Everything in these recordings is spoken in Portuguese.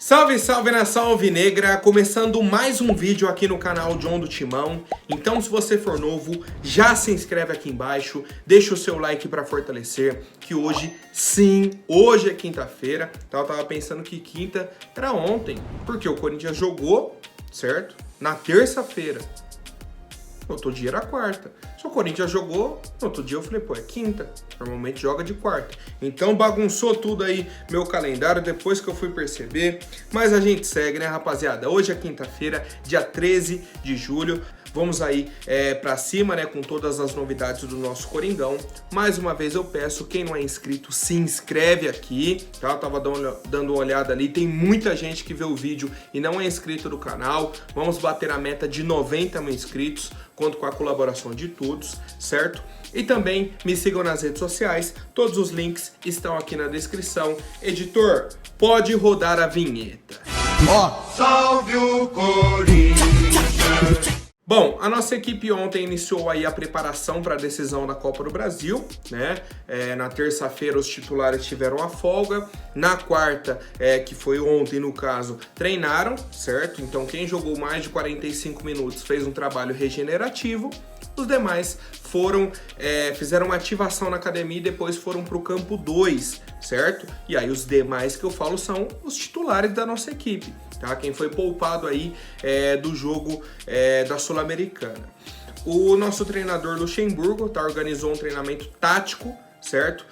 Salve, salve nação alvinegra! Começando mais um vídeo aqui no canal John do Timão. Então, se você for novo, já se inscreve aqui embaixo, deixa o seu like para fortalecer, que hoje, sim, hoje é quinta-feira. Tá? Eu tava pensando que quinta era ontem, porque o Corinthians jogou, certo? Na terça-feira. No outro dia era quarta. Se o Corinthians jogou, no outro dia eu falei, pô, é quinta. Normalmente joga de quarta. Então bagunçou tudo aí meu calendário depois que eu fui perceber. Mas a gente segue, né, rapaziada? Hoje é quinta-feira, dia 13 de julho. Vamos aí pra cima, né, com todas as novidades do nosso Coringão. Mais uma vez eu peço, quem não é inscrito, se inscreve aqui, tá? Eu tava dando uma olhada ali, tem muita gente que vê o vídeo e não é inscrito no canal. Vamos bater a meta de 90 mil inscritos, conto com a colaboração de todos, certo? E também me sigam nas redes sociais, todos os links estão aqui na descrição. Editor, pode rodar a vinheta. Salve o Corinthians! Bom, a nossa equipe ontem iniciou aí a preparação para a decisão da Copa do Brasil, né? Na terça-feira os titulares tiveram a folga, na quarta, que foi ontem no caso, treinaram, certo? Então quem jogou mais de 45 minutos fez um trabalho regenerativo, os demais fizeram uma ativação na academia e depois foram para o campo 2, certo? E aí os demais que eu falo são os titulares da nossa equipe. Tá? Quem foi poupado aí do jogo da Sul-Americana. O nosso treinador Luxemburgo organizou um treinamento tático, certo?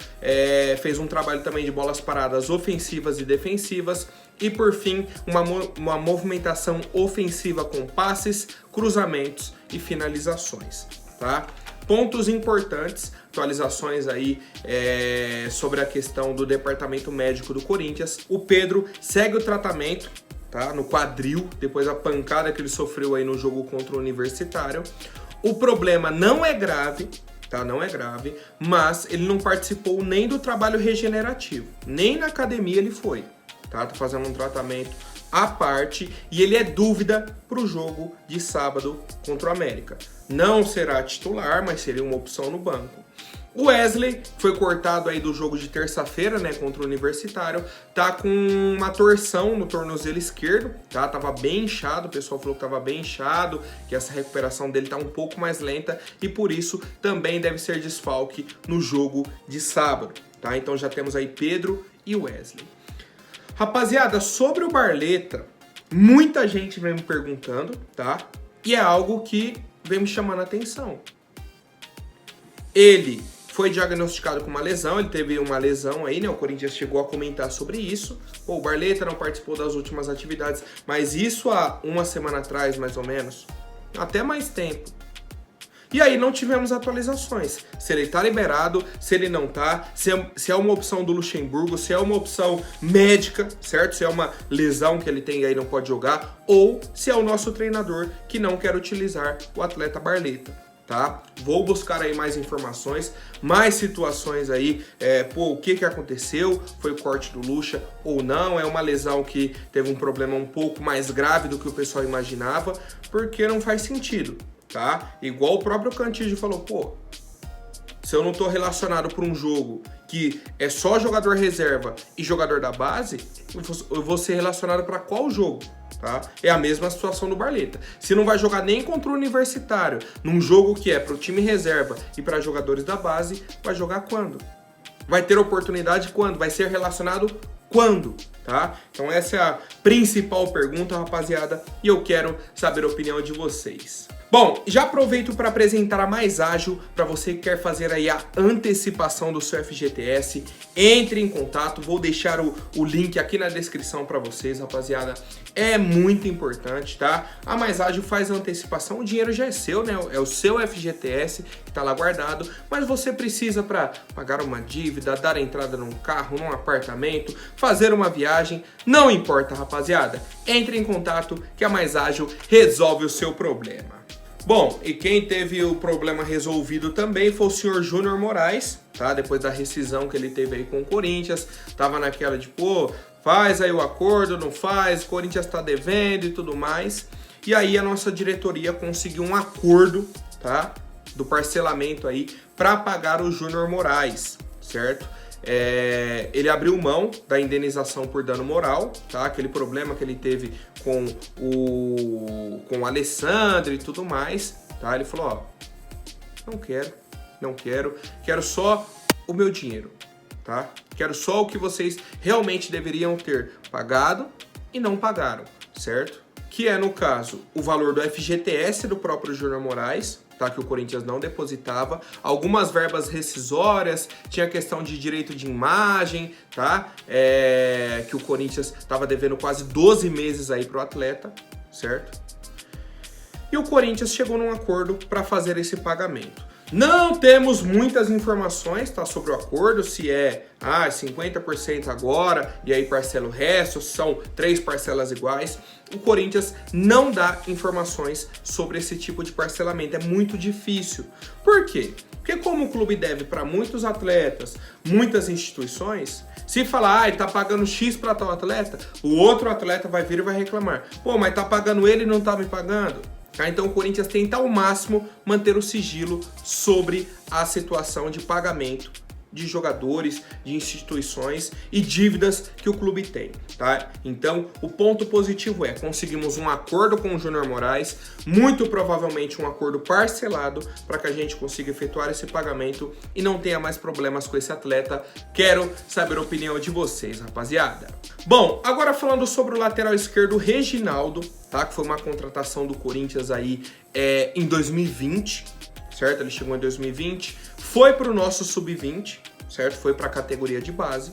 Fez um trabalho também de bolas paradas ofensivas e defensivas. E por fim, uma movimentação ofensiva com passes, cruzamentos e finalizações. Tá? Pontos importantes, atualizações aí sobre a questão do departamento médico do Corinthians. O Pedro segue o tratamento, tá? No quadril, depois da pancada que ele sofreu aí no jogo contra o Universitário. O problema não é grave, tá? Não é grave, mas ele não participou nem do trabalho regenerativo, nem na academia ele foi, tá? Tá fazendo um tratamento à parte e ele é dúvida para o jogo de sábado contra o América. Não será titular, mas seria uma opção no banco. O Wesley foi cortado aí do jogo de terça-feira, né, contra o Universitário, tá com uma torção no tornozelo esquerdo, tá? Tava bem inchado, o pessoal falou que tava bem inchado, que essa recuperação dele tá um pouco mais lenta e por isso também deve ser desfalque no jogo de sábado, tá? Então já temos aí Pedro e Wesley. Rapaziada, sobre o Barleta, muita gente vem me perguntando, tá? E é algo que vem me chamando a atenção. Ele foi diagnosticado com uma lesão, ele teve uma lesão aí, né? O Corinthians chegou a comentar sobre isso. Pô, o Barleta não participou das últimas atividades, mas isso há uma semana atrás, mais ou menos, até mais tempo. E aí não tivemos atualizações, se ele tá liberado, se ele não tá, se é uma opção do Luxemburgo, se é uma opção médica, certo? Se é uma lesão que ele tem aí e não pode jogar, ou se é o nosso treinador que não quer utilizar o atleta Barleta. Tá? Vou buscar aí mais informações, mais situações aí, o que aconteceu, foi o corte do Luxa ou não, é uma lesão que teve um problema um pouco mais grave do que o pessoal imaginava, porque não faz sentido, tá? Igual o próprio Cantígio falou, pô, se eu não tô relacionado para um jogo que é só jogador reserva e jogador da base, eu vou ser relacionado para qual jogo? Tá? É a mesma situação do Barleta. Se não vai jogar nem contra o Universitário, num jogo que é para o time reserva e para jogadores da base, vai jogar quando? Vai ter oportunidade quando? Vai ser relacionado quando? Tá? Então essa é a principal pergunta, rapaziada, e eu quero saber a opinião de vocês. Bom, já aproveito para apresentar a Mais Ágil para você que quer fazer aí a antecipação do seu FGTS. Entre em contato, vou deixar o link aqui na descrição para vocês, rapaziada. É muito importante, tá? A Mais Ágil faz a antecipação, o dinheiro já é seu, né? É o seu FGTS que tá lá guardado, mas você precisa para pagar uma dívida, dar entrada num carro, num apartamento, fazer uma viagem, não importa, rapaziada. Entre em contato que a Mais Ágil resolve o seu problema. Bom, e quem teve o problema resolvido também foi o senhor Júnior Moraes, tá? Depois da rescisão que ele teve aí com o Corinthians, tava naquela de, pô, faz aí o acordo, não faz, o Corinthians tá devendo e tudo mais. E aí a nossa diretoria conseguiu um acordo, tá? Do parcelamento aí para pagar o Júnior Moraes, certo? ele abriu mão da indenização por dano moral, tá? Aquele problema que ele teve com o Alessandro e tudo mais, tá? Ele falou, ó, não quero só o meu dinheiro, tá? Quero só o que vocês realmente deveriam ter pagado e não pagaram, certo? Que é, no caso, o valor do FGTS do próprio Júnior Moraes, tá, que o Corinthians não depositava, algumas verbas rescisórias, tinha questão de direito de imagem, tá, que o Corinthians estava devendo quase 12 meses aí pro atleta, certo? E o Corinthians chegou num acordo para fazer esse pagamento. Não temos muitas informações, tá, sobre o acordo, se é 50% agora e aí parcela o resto, são 3 parcelas iguais. O Corinthians não dá informações sobre esse tipo de parcelamento, é muito difícil. Por quê? Porque como o clube deve para muitos atletas, muitas instituições, se falar, tá pagando X para tal atleta, o outro atleta vai vir e vai reclamar. Pô, mas tá pagando ele e não tá me pagando? Tá? Então o Corinthians tenta ao máximo manter o sigilo sobre a situação de pagamento de jogadores, de instituições e dívidas que o clube tem, tá? Então, o ponto positivo é, conseguimos um acordo com o Júnior Moraes, muito provavelmente um acordo parcelado para que a gente consiga efetuar esse pagamento e não tenha mais problemas com esse atleta. Quero saber a opinião de vocês, rapaziada. Bom, agora falando sobre o lateral esquerdo Reginaldo, tá? Que foi uma contratação do Corinthians aí em 2020, certo? Ele chegou em 2020, foi para o nosso sub-20, certo? Foi para a categoria de base.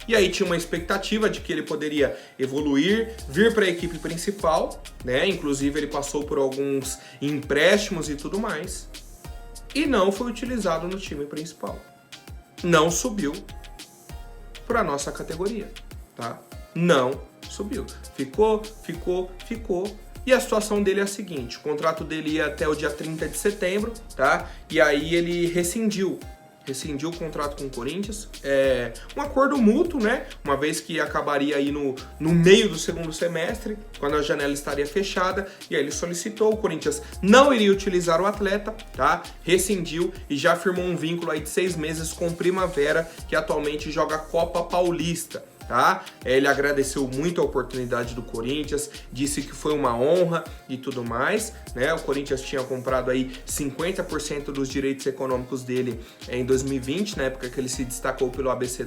E aí tinha uma expectativa de que ele poderia evoluir, vir para a equipe principal, né? Inclusive ele passou por alguns empréstimos e tudo mais. E não foi utilizado no time principal. Não subiu para a nossa categoria, tá? Não subiu. Ficou. E a situação dele é a seguinte, o contrato dele ia até o dia 30 de setembro, tá? E aí ele rescindiu o contrato com o Corinthians, um acordo mútuo, né? Uma vez que acabaria aí no meio do segundo semestre, quando a janela estaria fechada, e aí ele solicitou, o Corinthians não iria utilizar o atleta, tá? Rescindiu e já firmou um vínculo aí de 6 meses com o Primavera, que atualmente joga a Copa Paulista. Tá? Ele agradeceu muito a oportunidade do Corinthians, disse que foi uma honra e tudo mais, né? O Corinthians tinha comprado aí 50% dos direitos econômicos dele em 2020, na época que ele se destacou pelo ABC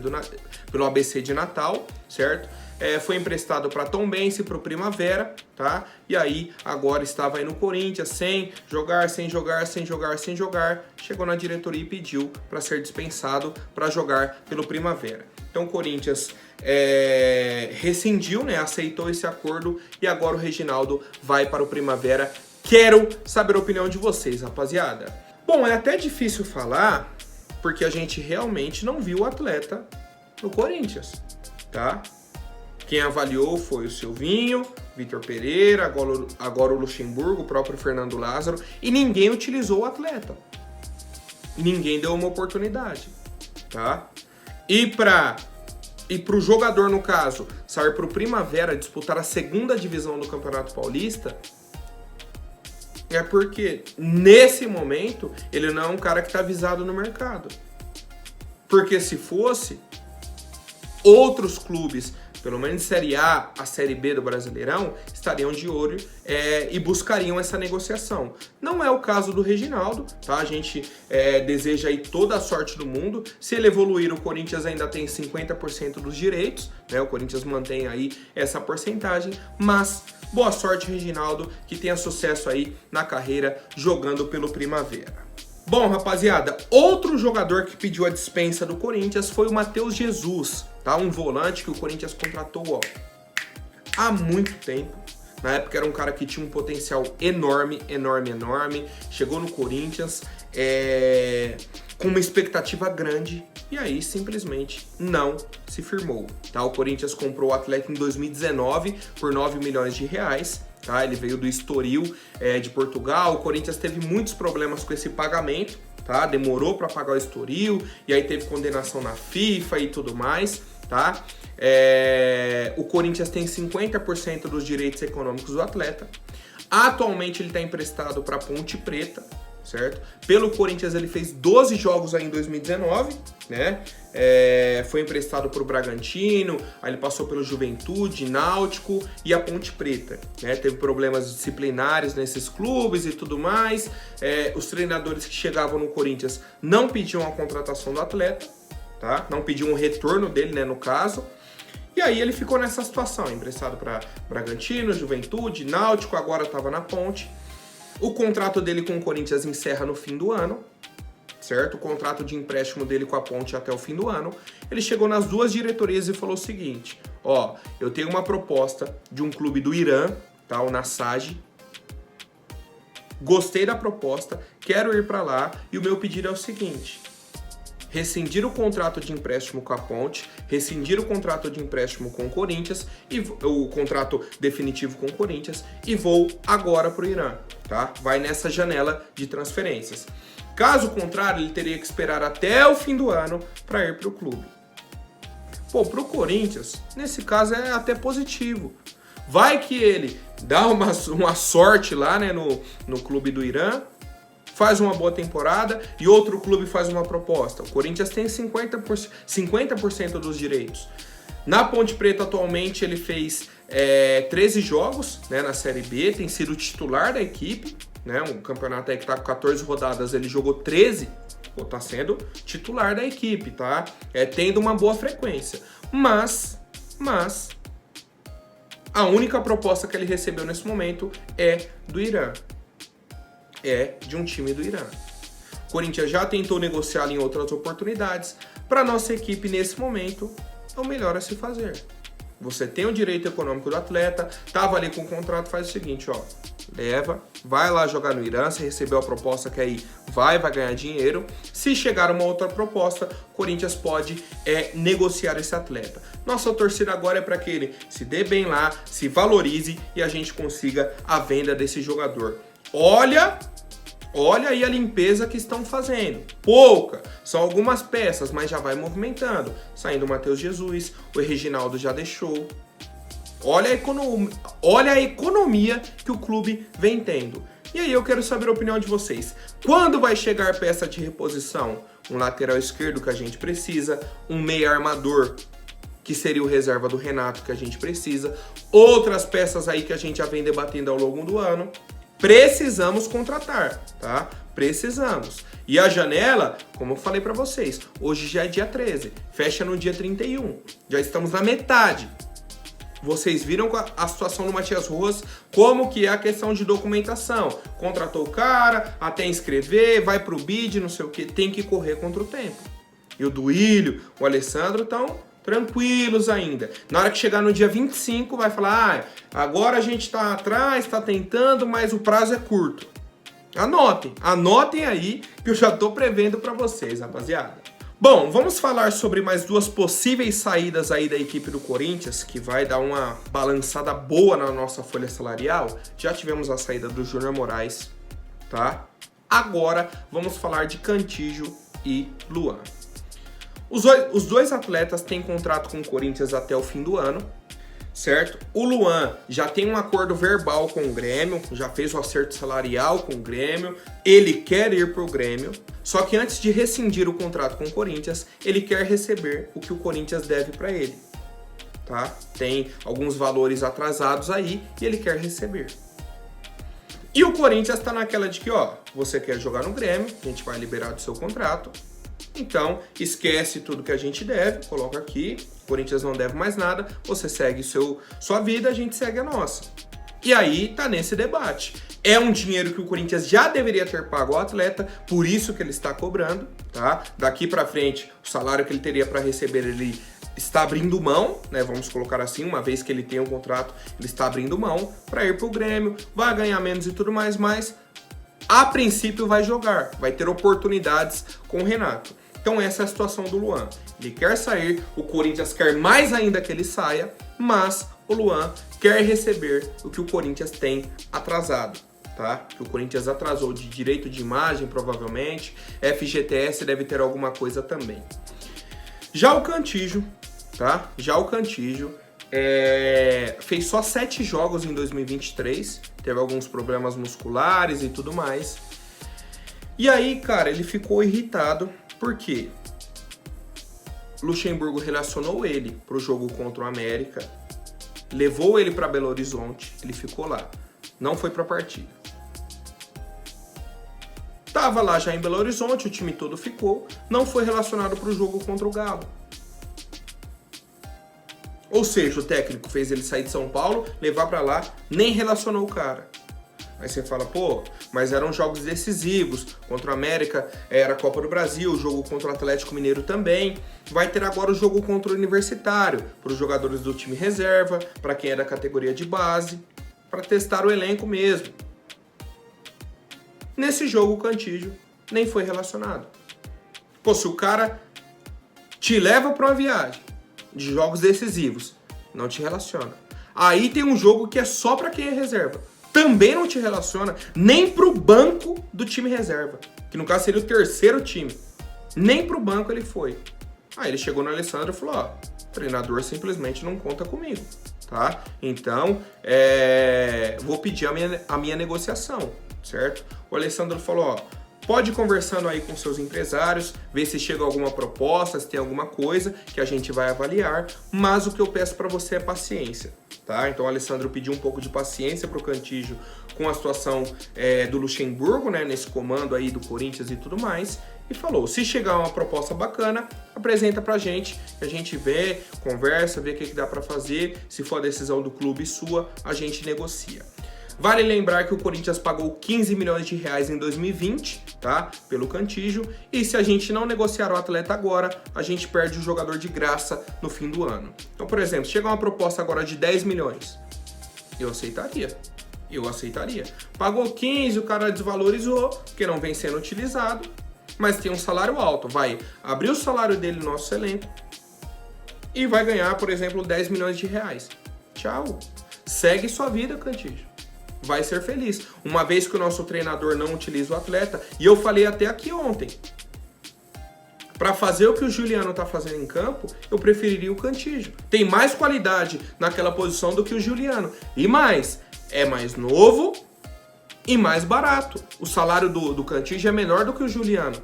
de Natal, certo? Foi emprestado para Tombense, para o Primavera, tá? E aí agora estava aí no Corinthians sem jogar, chegou na diretoria e pediu para ser dispensado para jogar pelo Primavera. Então o Corinthians rescindiu, né? Aceitou esse acordo e agora o Reginaldo vai para o Primavera. Quero saber a opinião de vocês, rapaziada. Bom, é até difícil falar porque a gente realmente não viu o atleta no Corinthians, tá? Quem avaliou foi o Silvinho, Vitor Pereira, agora o Luxemburgo, o próprio Fernando Lázaro, e ninguém utilizou o atleta. Ninguém deu uma oportunidade, tá? E pro jogador, no caso, sair pro Primavera disputar a 2ª divisão do Campeonato Paulista, é porque, nesse momento, ele não é um cara que tá visado no mercado. Porque se fosse, outros clubes, pelo menos Série A, a Série B do Brasileirão, estariam de olho e buscariam essa negociação. Não é o caso do Reginaldo, tá? A gente deseja aí toda a sorte do mundo. Se ele evoluir, o Corinthians ainda tem 50% dos direitos, né? O Corinthians mantém aí essa porcentagem, mas boa sorte, Reginaldo, que tenha sucesso aí na carreira jogando pelo Primavera. Bom, rapaziada, outro jogador que pediu a dispensa do Corinthians foi o Matheus Jesus, tá? Um volante que o Corinthians contratou há muito tempo. Na época era um cara que tinha um potencial enorme. Chegou no Corinthians com uma expectativa grande e aí simplesmente não se firmou, tá? O Corinthians comprou o atleta em 2019 por 9 milhões de reais. Tá? Ele veio do Estoril, de Portugal. O Corinthians teve muitos problemas com esse pagamento, tá? Demorou para pagar o Estoril e aí teve condenação na FIFA e tudo mais, tá? O Corinthians tem 50% dos direitos econômicos do atleta. Atualmente ele está emprestado para Ponte Preta, certo? Pelo Corinthians ele fez 12 jogos aí em 2019, né? Foi emprestado para o Bragantino, aí ele passou pelo Juventude, Náutico e a Ponte Preta, né? Teve problemas disciplinares nesses clubes e tudo mais. Os treinadores que chegavam no Corinthians não pediam a contratação do atleta, tá? Não pediam o retorno dele, né, no caso. E aí ele ficou nessa situação, emprestado para Bragantino, Juventude, Náutico, agora estava na Ponte. O contrato dele com o Corinthians encerra no fim do ano, certo? O contrato de empréstimo dele com a Ponte até o fim do ano. Ele chegou nas duas diretorias e falou o seguinte: ó, eu tenho uma proposta de um clube do Irã, tá? O Nasaj. Gostei da proposta, quero ir para lá e o meu pedido é o seguinte: rescindir o contrato de empréstimo com a Ponte, rescindir o contrato de empréstimo com o Corinthians, e o contrato definitivo com o Corinthians, e vou agora para o Irã, tá? Vai nessa janela de transferências. Caso contrário, ele teria que esperar até o fim do ano para ir para o clube. Pô, para o Corinthians, nesse caso é até positivo. Vai que ele dá uma sorte lá, né, no clube do Irã, faz uma boa temporada e outro clube faz uma proposta. O Corinthians tem 50% dos direitos. Na Ponte Preta, atualmente, ele fez 13 jogos, né, na Série B, tem sido titular da equipe, né, um campeonato aí que tá com 14 rodadas, ele jogou 13, tá sendo titular da equipe, tá? Tendo uma boa frequência. Mas, a única proposta que ele recebeu nesse momento é do Irã. É de um time do Irã. O Corinthians já tentou negociá-lo em outras oportunidades. Para nossa equipe, nesse momento, é o melhor a se fazer. Você tem o direito econômico do atleta, tava ali com o contrato, faz o seguinte, ó, leva, vai lá jogar no Irã, você recebeu a proposta que aí vai ganhar dinheiro. Se chegar uma outra proposta, o Corinthians pode negociar esse atleta. Nossa torcida agora é para que ele se dê bem lá, se valorize e a gente consiga a venda desse jogador. Olha aí a limpeza que estão fazendo. Pouca, são algumas peças, mas já vai movimentando. Saindo o Matheus Jesus, o Reginaldo já deixou. Olha a economia que o clube vem tendo. E aí eu quero saber a opinião de vocês. Quando vai chegar peça de reposição? Um lateral esquerdo que a gente precisa, um meia armador que seria o reserva do Renato que a gente precisa, outras peças aí que a gente já vem debatendo ao longo do ano. Precisamos contratar, tá? Precisamos. E a janela, como eu falei para vocês, hoje já é dia 13, fecha no dia 31. Já estamos na metade. Vocês viram a situação do Matias Rojas, como que é a questão de documentação. Contratou o cara, até inscrever, vai pro bid, não sei o que, tem que correr contra o tempo. E o Duílio, o Alessandro estão tranquilos ainda. Na hora que chegar no dia 25, vai falar, agora a gente tá atrás, tá tentando, mas o prazo é curto. Anotem aí que eu já tô prevendo para vocês, rapaziada. Bom, vamos falar sobre mais duas possíveis saídas aí da equipe do Corinthians, que vai dar uma balançada boa na nossa folha salarial. Já tivemos a saída do Júnior Moraes, tá? Agora vamos falar de Cantígio e Luan. Os dois atletas têm contrato com o Corinthians até o fim do ano, certo? O Luan já tem um acordo verbal com o Grêmio, já fez o acerto salarial com o Grêmio, ele quer ir para o Grêmio, só que antes de rescindir o contrato com o Corinthians, ele quer receber o que o Corinthians deve para ele, tá? Tem alguns valores atrasados aí e ele quer receber. E o Corinthians tá naquela de que, ó, você quer jogar no Grêmio, a gente vai liberar do seu contrato, então esquece tudo que a gente deve, coloca aqui, o Corinthians não deve mais nada, você segue sua vida, a gente segue a nossa. E aí tá nesse debate. É um dinheiro que o Corinthians já deveria ter pago ao atleta, por isso que ele está cobrando, tá? Daqui pra frente, o salário que ele teria para receber, ele está abrindo mão, né? Vamos colocar assim, uma vez que ele tem um contrato, ele está abrindo mão para ir pro Grêmio, vai ganhar menos e tudo mais, mas a princípio vai jogar, vai ter oportunidades com o Renato. Então essa é a situação do Luan. Ele quer sair, o Corinthians quer mais ainda que ele saia, mas o Luan quer receber o que o Corinthians tem atrasado, tá? Que o Corinthians atrasou de direito de imagem, provavelmente. FGTS deve ter alguma coisa também. Já o Cantígio, tá? Fez só 7 jogos em 2023, teve alguns problemas musculares e tudo mais. E aí, cara, ele ficou irritado, porque Luxemburgo relacionou ele pro jogo contra o América, levou ele para Belo Horizonte, ele ficou lá, não foi pra partida. Tava lá já em Belo Horizonte, o time todo ficou, não foi relacionado pro jogo contra o Galo. Ou seja, o técnico fez ele sair de São Paulo, levar pra lá, nem relacionou o cara. Aí você fala, pô, mas eram jogos decisivos, contra o América era a Copa do Brasil, o jogo contra o Atlético Mineiro também. Vai ter agora o jogo contra o Universitário, para os jogadores do time reserva, para quem é da categoria de base, para testar o elenco mesmo. Nesse jogo o Cantillo nem foi relacionado. Pô, se o cara te leva para uma viagem de jogos decisivos, não te relaciona. Aí tem um jogo que é só para quem é reserva. Também não te relaciona nem pro banco do time reserva, que no caso seria o terceiro time. Nem pro banco ele foi. Aí ele chegou no Alessandro e falou, ó, o treinador simplesmente não conta comigo, tá? Então, vou pedir a minha negociação, certo? O Alessandro falou, ó, pode ir conversando aí com seus empresários, ver se chega alguma proposta, se tem alguma coisa que a gente vai avaliar, mas o que eu peço para você é paciência, tá? Então o Alessandro pediu um pouco de paciência pro Cantillo com a situação do Luxemburgo, né, nesse comando aí do Corinthians e tudo mais, e falou, se chegar uma proposta bacana, apresenta pra gente, que a gente vê, conversa, vê o que dá para fazer, se for a decisão do clube sua, a gente negocia. Vale lembrar que o Corinthians pagou 15 milhões de reais em 2020, tá? Pelo Cantillo. E se a gente não negociar o atleta agora, a gente perde o jogador de graça no fim do ano. Então, por exemplo, chega uma proposta agora de 10 milhões. Eu aceitaria. Pagou 15, o cara desvalorizou, porque não vem sendo utilizado, mas tem um salário alto. Vai abrir o salário dele no nosso elenco e vai ganhar, por exemplo, 10 milhões de reais. Tchau. Segue sua vida, Cantillo. Vai ser feliz. Uma vez que o nosso treinador não utiliza o atleta, e eu falei até aqui ontem, para fazer o que o Juliano tá fazendo em campo, eu preferiria o Cantillo. Tem mais qualidade naquela posição do que o Juliano. E mais, é mais novo e mais barato. O salário do Cantillo é menor do que o Juliano.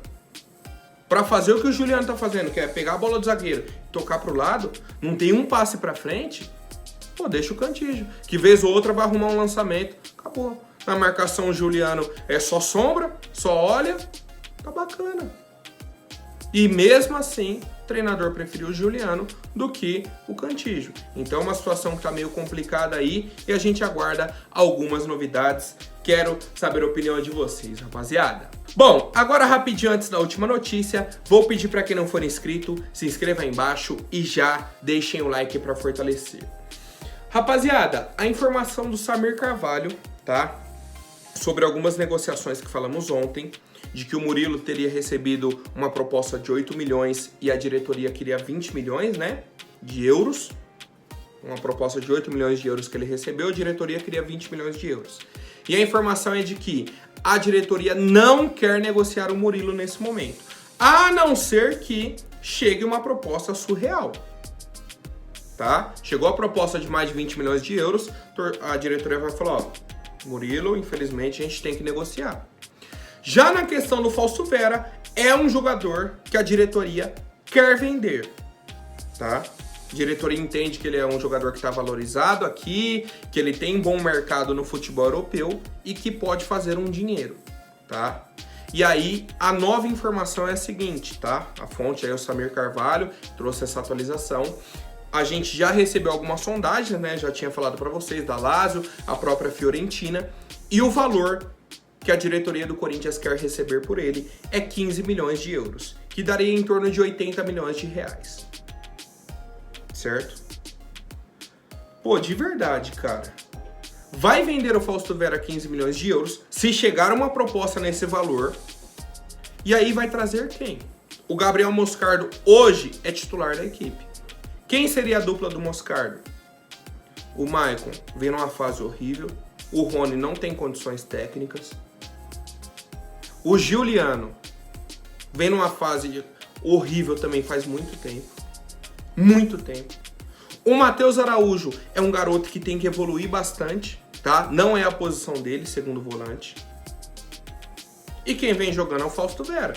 Para fazer o que o Juliano tá fazendo, que é pegar a bola do zagueiro e tocar pro lado, não tem um passe para frente, pô, deixa o Cantillo, que vez ou outra vai arrumar um lançamento, acabou. Na marcação o Juliano é só sombra, só olha, tá bacana. E mesmo assim, o treinador preferiu o Juliano do que o Cantillo. Então é uma situação que tá meio complicada aí e a gente aguarda algumas novidades. Quero saber a opinião de vocês, rapaziada. Bom, agora rapidinho antes da última notícia, vou pedir para quem não for inscrito, se inscreva aí embaixo e já deixem o like para fortalecer. Rapaziada, a informação do Samir Carvalho, tá? Sobre algumas negociações que falamos ontem, de que o Murilo teria recebido uma proposta de 8 milhões e a diretoria queria 20 milhões, né? De euros. Uma proposta de 8 milhões de euros que ele recebeu, a diretoria queria 20 milhões de euros. E a informação é de que a diretoria não quer negociar o Murilo nesse momento, a não ser que chegue uma proposta surreal. Tá? Chegou a proposta de mais de 20 milhões de euros, a diretoria vai falar, ó, Murilo, infelizmente a gente tem que negociar. Já na questão do Fausto Vera, é um jogador que a diretoria quer vender, tá? A diretoria entende que ele é um jogador que está valorizado aqui, que ele tem bom mercado no futebol europeu e que pode fazer um dinheiro, tá? E aí, a nova informação é a seguinte, tá? A fonte aí é o Samir Carvalho, trouxe essa atualização. A gente já recebeu algumas sondagens, né? Já tinha falado para vocês da Lazio, a própria Fiorentina. E o valor que a diretoria do Corinthians quer receber por ele é 15 milhões de euros, que daria em torno de 80 milhões de reais. Certo? Pô, de verdade, cara. Vai vender o Fausto Vera 15 milhões de euros, se chegar uma proposta nesse valor, e aí vai trazer quem? O Gabriel Moscardo hoje é titular da equipe. Quem seria a dupla do Moscardo? O Maicon vem numa fase horrível. O Rony não tem condições técnicas. O Juliano vem numa fase horrível também faz muito tempo. Muito tempo. O Matheus Araújo é um garoto que tem que evoluir bastante, tá? Não é a posição dele, segundo volante. E quem vem jogando é o Fausto Vera,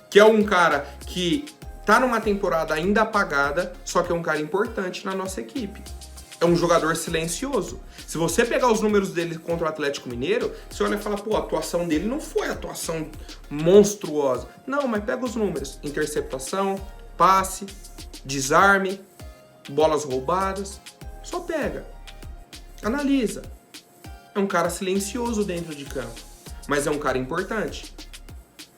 que é um cara que tá numa temporada ainda apagada, só que é um cara importante na nossa equipe. É um jogador silencioso. Se você pegar os números dele contra o Atlético Mineiro, você olha e fala, pô, a atuação dele não foi atuação monstruosa. Não, mas pega os números. Interceptação, passe, desarme, bolas roubadas. Só pega. Analisa. É um cara silencioso dentro de campo, mas é um cara importante,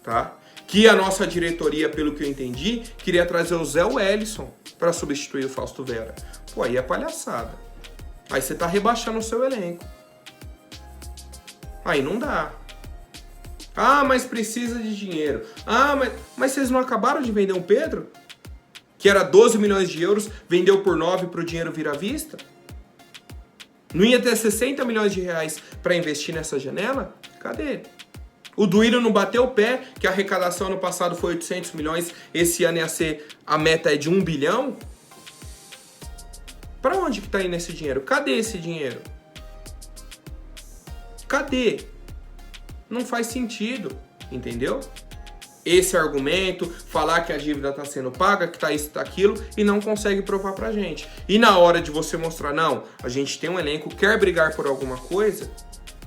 tá? Que a nossa diretoria, pelo que eu entendi, queria trazer o Zé Wellison para substituir o Fausto Vera. Pô, aí é palhaçada. Aí você tá rebaixando o seu elenco. Aí não dá. Ah, mas precisa de dinheiro. Ah, mas vocês não acabaram de vender um Pedro? Que era 12 milhões de euros, vendeu por 9 para o dinheiro vir à vista? Não ia ter 60 milhões de reais para investir nessa janela? Cadê? O Duílio não bateu o pé, que a arrecadação no passado foi 800 milhões, esse ano ia ser, a meta é de 1 bilhão? Para onde que tá indo esse dinheiro? Cadê esse dinheiro? Cadê? Não faz sentido, entendeu? Esse argumento, falar que a dívida está sendo paga, que tá isso, tá aquilo, e não consegue provar pra gente. E na hora de você mostrar, não, a gente tem um elenco, quer brigar por alguma coisa,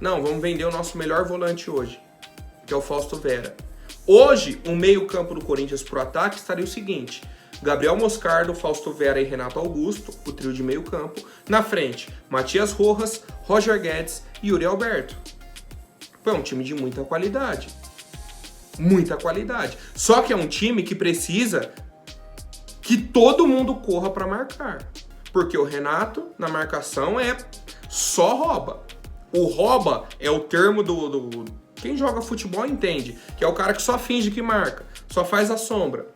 não, vamos vender o nosso melhor volante hoje, que é o Fausto Vera. Hoje, o meio-campo do Corinthians pro ataque estaria o seguinte: Gabriel Moscardo, Fausto Vera e Renato Augusto, o trio de meio-campo. Na frente, Matias Rojas, Roger Guedes e Yuri Alberto. É um time de muita qualidade. Muita qualidade. Só que é um time que precisa que todo mundo corra para marcar. Porque o Renato, na marcação, só rouba. O rouba é o termo do... Quem joga futebol entende. Que é o cara que só finge que marca. Só faz a sombra.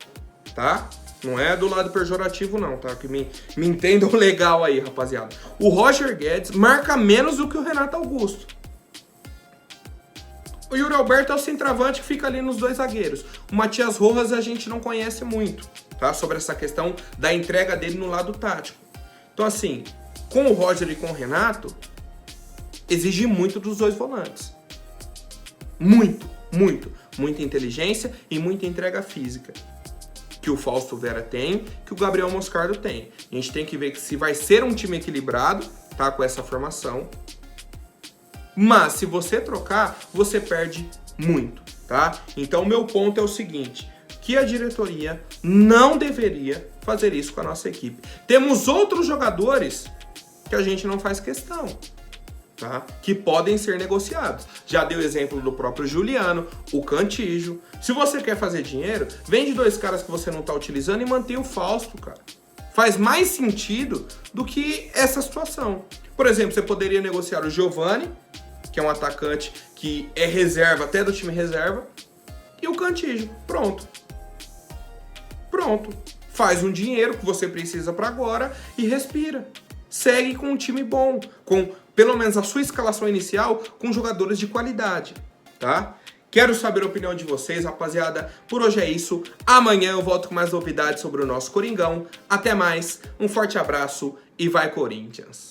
Tá? Não é do lado pejorativo não, tá? Que me entendam legal aí, rapaziada. O Roger Guedes marca menos do que o Renato Augusto. O Yuri Alberto é o centroavante que fica ali nos dois zagueiros. O Matias Rojas a gente não conhece muito, tá? Sobre essa questão da entrega dele no lado tático. Então, assim, com o Roger e com o Renato, exige muito dos dois volantes. Muito, muito. Muita inteligência e muita entrega física. Que o Fausto Vera tem, que o Gabriel Moscardo tem. A gente tem que ver se vai ser um time equilibrado, tá? Com essa formação. Mas se você trocar, você perde muito, tá? Então, meu ponto é o seguinte, que a diretoria não deveria fazer isso com a nossa equipe. Temos outros jogadores que a gente não faz questão, tá? Que podem ser negociados. Já dei o exemplo do próprio Juliano, o Cantígio. Se você quer fazer dinheiro, vende 2 caras que você não tá utilizando e mantém o Fausto, cara. Faz mais sentido do que essa situação. Por exemplo, você poderia negociar o Giovani, que é um atacante que é reserva, até do time reserva, e o Cantígio. Pronto. Pronto. Faz um dinheiro que você precisa para agora e respira. Segue com um time bom, com pelo menos a sua escalação inicial, com jogadores de qualidade, tá? Quero saber a opinião de vocês, rapaziada. Por hoje é isso. Amanhã eu volto com mais novidades sobre o nosso Coringão. Até mais, um forte abraço e vai Corinthians!